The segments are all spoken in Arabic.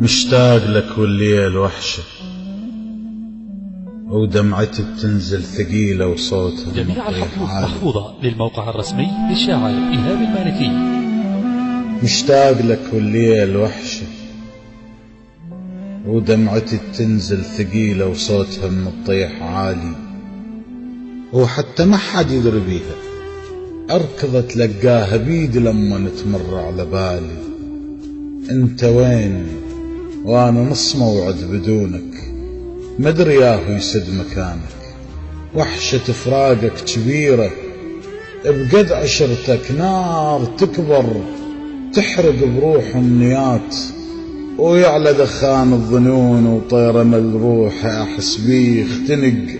مشتاق لك والليل وحشة ودمعتي بتنزل ثقيلة وصوتها جميع الحقوق محفوظة للموقع الرسمي للشاعر إيهاب المالكي. مشتاق لك والليل وحشة ودمعتي بتنزل ثقيلة وصوتها من الطيح عالي، وحتى ما حد يدري بيها أركض أتلقاها بيدي لما تمر على بالي. انت وين وانا نص موعد بدونك، مدري ياهو يسد مكانك. وحشة فراقك كبيرة بقد عشرتك نار تكبر تحرق بروح النيات، ويعلى دخان الظنون وطير ملروح احس بيه اختنق.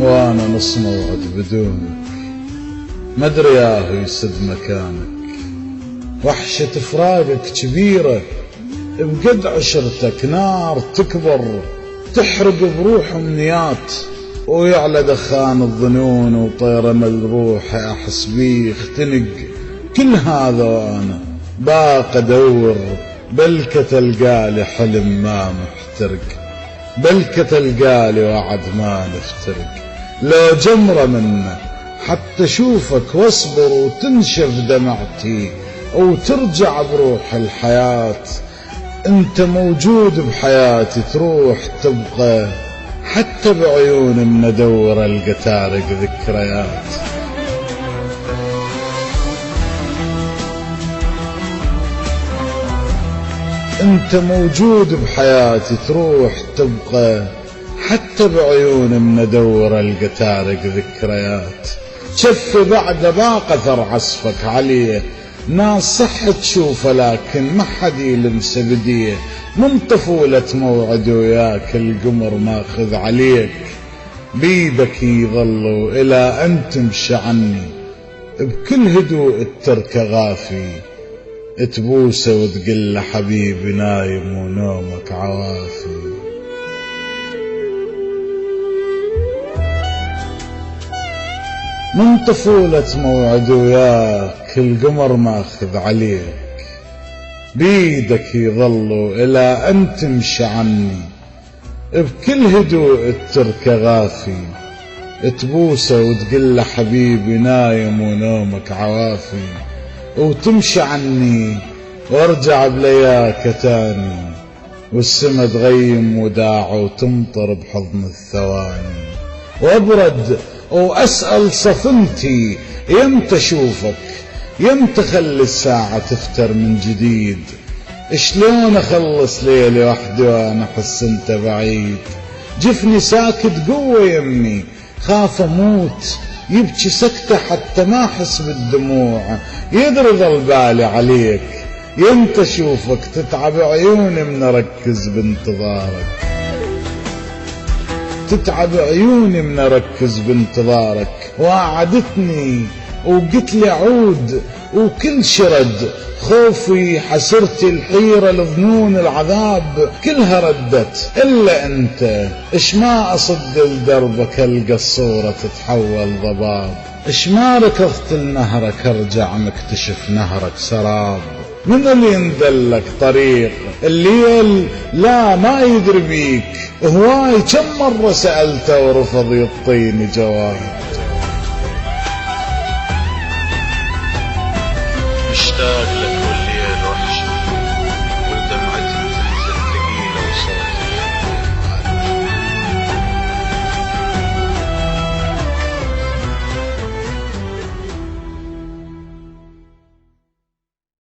وانا نص موعد بدونك مدري ياهو يسد مكانك. وحشة فراقك كبيرة بقد عشرتك نار تكبر تحرق بروح امنيات، ويعلى دخان الظنون وطير ملروح احس بيه اختنق. كل هذا وانا باق ادور بلكة تلقالي حلم ما محترق، بلكة تلقالي وعد ما نفترق. لو جمرة منه حتى اشوفك واصبر وتنشف دمعتي وترجع بروح الحياة. انت موجود بحياتي تروح تبقى حتى بعيون من ادور القى تارق ذكريات. انت موجود بحياتي تروح تبقى حتى بعيون من ادور القى تارق ذكريات. شف بعد باق اثر عصفك عليه، ناس صح تشوفه لكن ما حد يلمس بديه. من طفولة موعد وياك القمر ماخذ عليك، بيدك يظلوا الى ان تمشي عني بكل هدوء التركة غافي. تبوسه وتقول له حبيبي نايم ونومك عوافي. من طفولة موعد وياك القمر ماخذ عليك، بيدك يظلوا الى ان تمشي عني بكل هدوء التركة غافي. تبوسه وتقول له حبيبي نايم ونومك عوافي، وتمشي عني وارجع بلياك تاني، والسما تغيم وداع وتمطر بحضن الثواني. وابرد واسأل صفنتي يمتى اشوفك، يمتى خلي الساعة تفتر من جديد. شلون اخلص ليلي وحدي وانا احس انت بعيد. جفني ساكت قوة يمي خاف اموت، يبكي سكتة حتى ما احس بالدموع. يدري ظل بالي عليك يمتى اشوفك، تتعب عيوني من اركز بانتظارك، تتعب عيوني من اركز بانتظارك. وعدتني وقلت لي عود وكل شرد خوفي حسرتي الحيرة لظنون العذاب كلها ردت الا انت. اش ما اصد لدربك القى الصورة تتحول ضباب، اش ما ركضت لنهرك ارجع مكتشف نهرك سراب. من اللي يندلك طريق الليل لا ما يدري بيك، هواي كم مرة سألته ورفض يعطيني جواب.